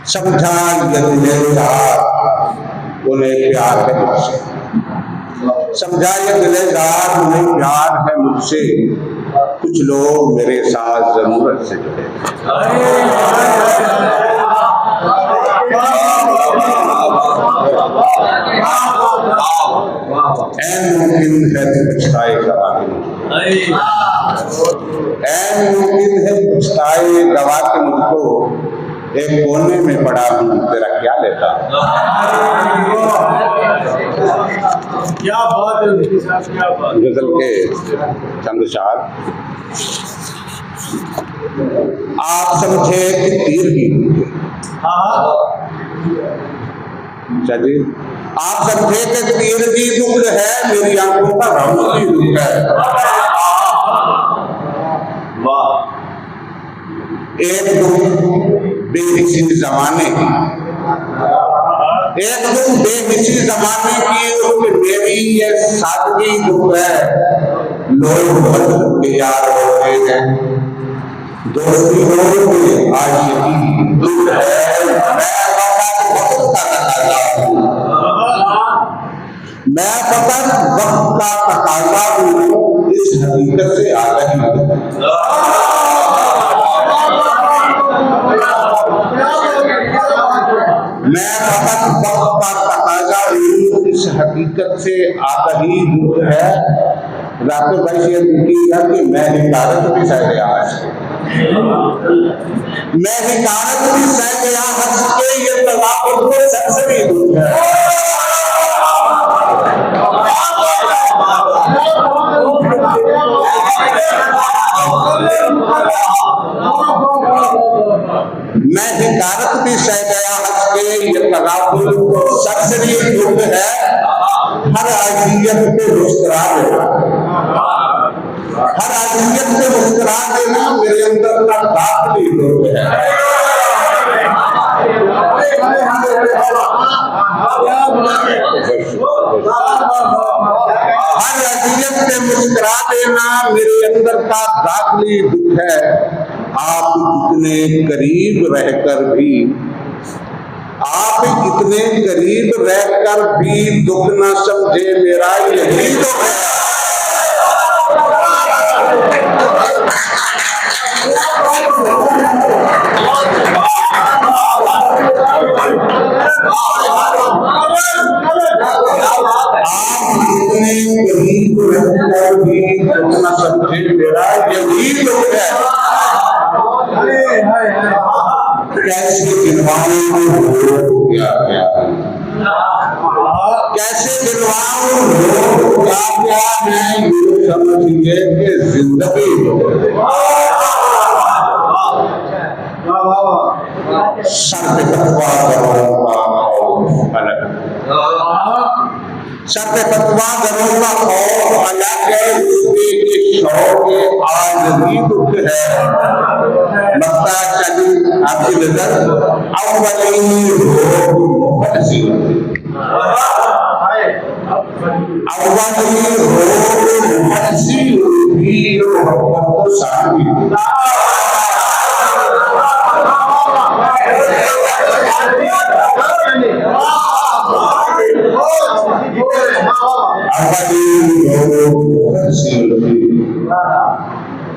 समझा ये दिलेदार उन्हें प्यार है मुझसे, समझा ये दिलेदार उन्हें प्यार है मुझसे। कुछ लोग मेरे साथ जरूरत से जुड़े। मुमकिन है पछताए दवा के मुमकिन है पछताए दवा के मुझको, एक कोने में पड़ा हूँ तेरा क्या लेता। क्या बात है क्या बात। गजल के चंद शायर। आप समझे कि तीर ही चलिए, आप समझे कि तीर की दुख है, मेरी आंखों का रंग की दुख है। वाह। एक दुख बेहिसी जमाने की, एक दुख बेहिसी जमाने की, उसमें मेरी ये सादगी दुख है। लोग बदल के यार होते हैं, दोस्ती हो के आशिकी दुख है। मैं फकत वक्त का तकाजा हूँ, इस हकीकत से आगाही मैं फकत वक्त का तकाजा हूँ, इस हकीकत से आगाही दुख है। रातों भाई से है कि मैं हिकारत भी सह गया आज, मैं हिकारत भी सह गया हंस के, ये तलाक़ुल को सबसे भी दुख है। मैं हिकारत भी सह गया हंस के, ये तलाक़ुल सबसे भी दुख है। हर अज़ियत पे मुस्कुरा देना, हर अज़ियत पे मुस्कुरा देना मेरे अंदर का दाखिली दुख है। हर अज़ियत पे मुस्कुरा देना मेरे अंदर का दाखिली दुख है। आप इतने करीब रहकर भी, आप इतने करीब रहकर भी दुख न समझे मेरा यही दुख है। इतने करीब रहकर भी दुख न समझे मेरा यही दुख है। कैसे दिलवाऊं क्या क्या, कैसे दिलवाऊं क्या क्या, मैं यूं समझिए कि जिंदगी सर पे तकवा करूंगा अलग, सर पे तकवा करूंगा खौफ अलग है। उसके शौक आज भी दुख है। लगता चली आपकी नजर अव्वली हो मुहसी, अव्वली हो मुहसी भी मोहब्बत को साथी।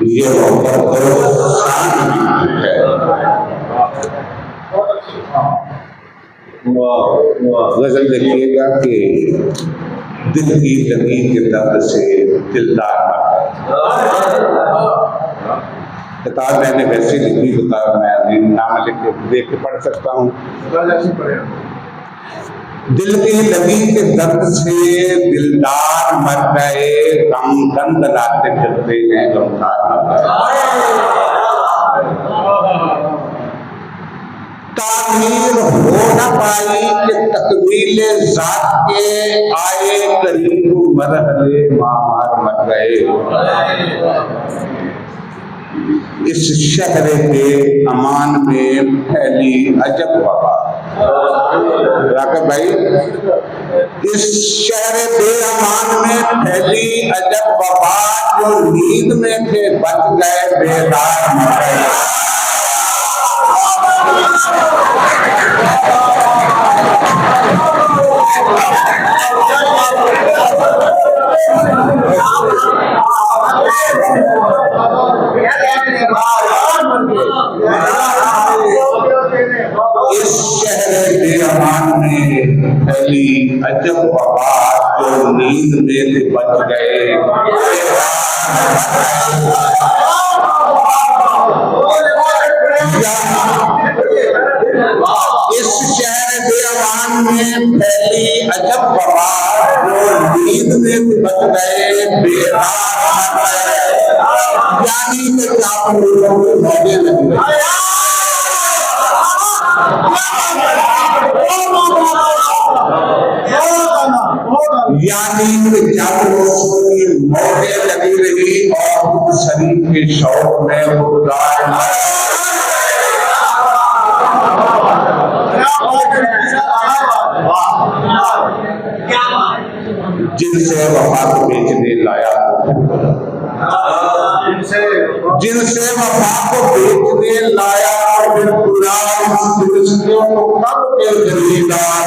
ये गजल देखिएगा कि दिल की लगी के दर्द से दिलदार किताब मैंने वैसे लिखी, किताब मैं नाम लिख के देख के पढ़ सकता हूँ। दिल की लगी के दर्द से दिलदार मर गए, गम गंद लाते फिरते हैं गमदार मर गए। तामीर हो न पाई कि तकमीले जात के आए करीब मरहले मामार मर गए। इस शहर के अमान में फैली अजब वबा। राकेश भाई, इस शहर के अमान में फैली अजब वबा, जो नींद में थे बच गए बेदार मर गए। इस शहर बेईमान में फैली अजब वबा, जो नींद में से बच गए। इस शहर बेईमान में फैली अजब वबा, जो नींद में से बच गए। ज्ञानी के चाप लोगों के मौके लग गए। यानी जब उसकी मौतें लगी रही और शरीर के शौक में मुर्दार जिनसे वफा को बेचने लाया, जिनसे वफा को बेचने लाया, फिर पूरा रिश्तों को कब के जमींदार,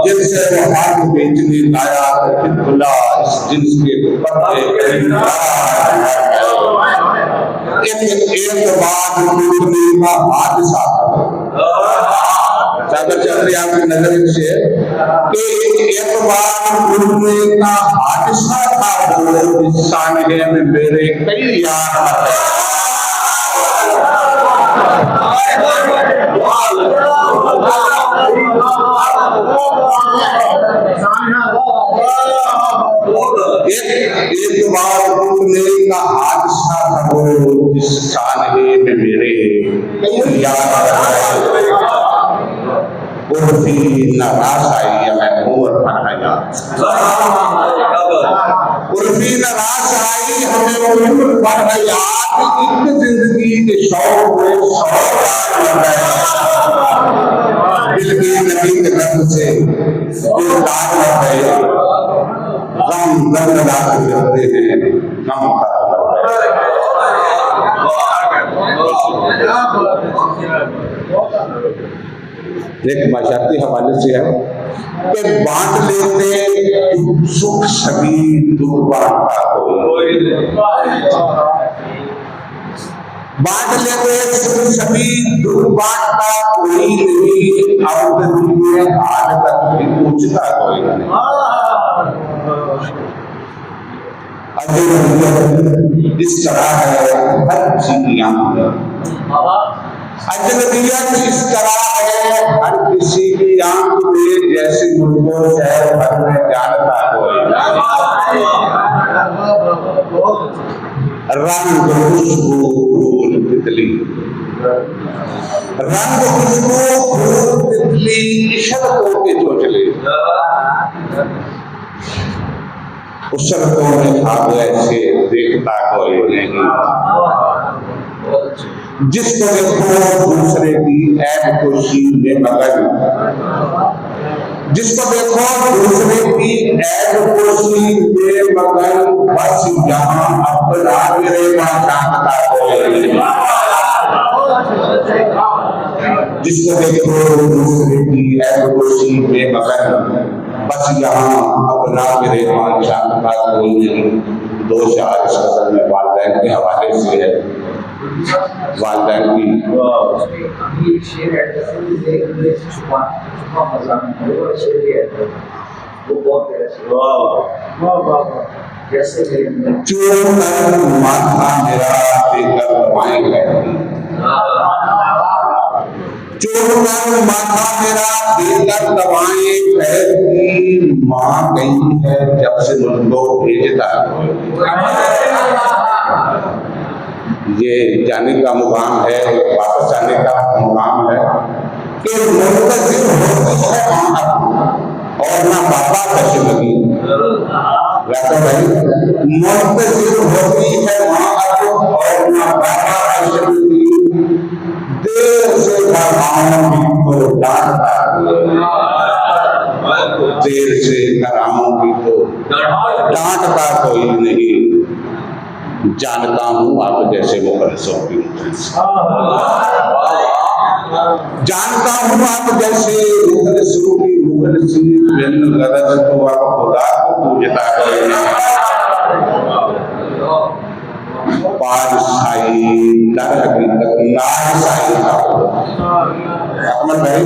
जिनसे वफा को बेचने लाया, फिर खुला इस जिन्स के पत्ते एक बार टूटने का हादसा सागर चल रही आपकी नजर से कि एक बार टूटने का हादसा था, वो इस सानहे में मेरे कई यार एक बार टूटने का हादसा था, वो इस सानहे में मेरे कई यार उर्फी नाराज आई, मैं उम्र बढ़ाया। उर्फी नाराज आई, हमें उम्र बढ़ाया। एक जिंदगी के शौक में दिल की नदी के रंग से गम दर्द करते हैं, गम एक माशाती हवाले से है कि बांट लेते सुख सभी दुख बांटता कोई, बांट लेते सुख सभी दुख बांटता कोई नहीं, आमदनी हाल तक भी पूछता कोई नहीं। इस तरह है हर चीज़, अजनबियत इस तरह है हर किसी की आंख में, जैसे मुझको शहर भर में जानता कोई। रंग खुशबू फूल तितली, रंग खुशबू फूल तितली, इशरतों के चोचले, उसरतों में खाब ऐसे देखता कोई नहीं। जिसको देखो दूसरे की ऐब खुशी में मगन, जिसको देखो दूसरे की ऐब खुशी में मगन, बस यहाँ अपना मेरे जानता कोई। जिसको देखो दूसरे की ऐब खुशी में मगन, बस यहाँ अपना मेरे जानता कोई नहीं। दो शायर इस फसल में वालिदैन के हवाले से है। वालिदैन की माथा मेरा देकर दबाएंगे, चोर माथा मेरा देकर दबाएं, माँ गई है जब से मुझको भेजता। ये जाने का मुकाम है, वापस आने का मुकाम है कि मुंतजिर होती है और ना बाबा कश लगी। भाई मुंतजिर होती है और ना बाबा कश लगी, देर से कराऊंगी तो डांटता, देर से कराऊंगी तो डांटता कोई नहीं। जानता हूँ आप जैसे मुखलिसों की, जानता हूँ आप जैसे मुखलिसों की तुलसी बिन गरज तो अब खुदा को पूजता है। पारसाई दर हकीकत नारसाई अमन भाई,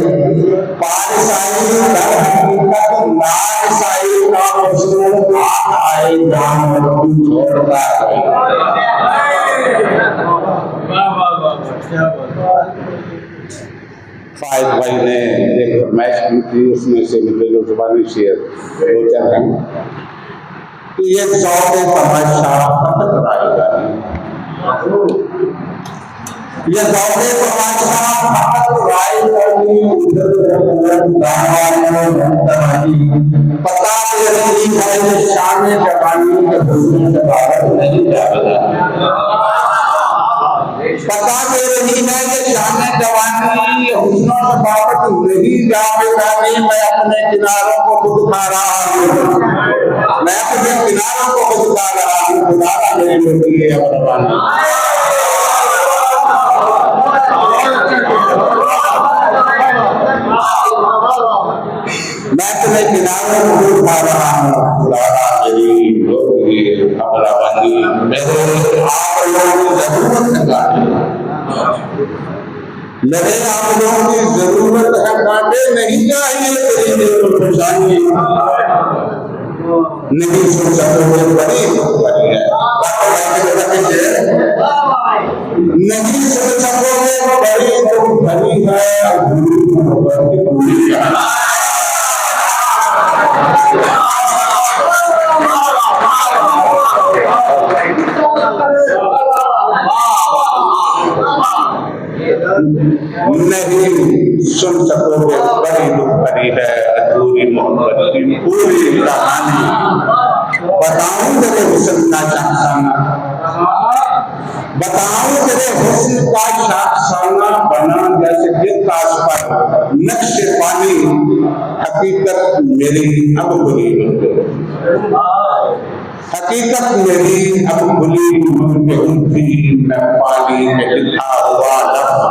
पारसाई दर हकीकत नारसाई का हुस्न हाथ आए जान छोड़ता है। फाइज भाई ने एक फरमाइश की थी, उसमें से मुझे लो जुबानी शेर 2-4 घंटे कि ये सौदे तमाशा फकत रायगानी, ये सौदे तमाशा फकत रायगानी, पता नहीं है ये शान जवानी के हुस्न से बाहर नहीं जाएगा। पता दे रही है कि शान जवानी हुस्नों से बाबत नहीं जावेगा। मैं अपने किनारों को खुद खा रहा हूँ, मैं अपने किनारों को खुद खा रहा हूँ। खुदा का मेरे लोग ये अमरवानी, मैं अपने किनारों को खुद खा रहा हूँ। खुदा का मेरी लोग ये अमरवानी, मेरे आप लोगों की जरूरत है मेरे आप लोगों की जरूरत है कांटे नहीं चाहिए तेरी परेशानी, नहीं सुन सकोगे बड़ी बड़ी है, नहीं सुन सकोगे बड़ी तो बड़ी है। नहीं सुन सकोगे बड़ी दुख भरी है अधूरी मोहब्बत की पूरी कहानी। बताऊं तेरे हुस्न का शाफसाना, बताऊं तेरे हुस्न का शाफसाना, बना जैसे गिरताश पर नक्शे पानी, हकीकत मेरी अब खुली, हकीकत मेरी अब खुली, मैं पानी में लिखा हुआ लफ्ज़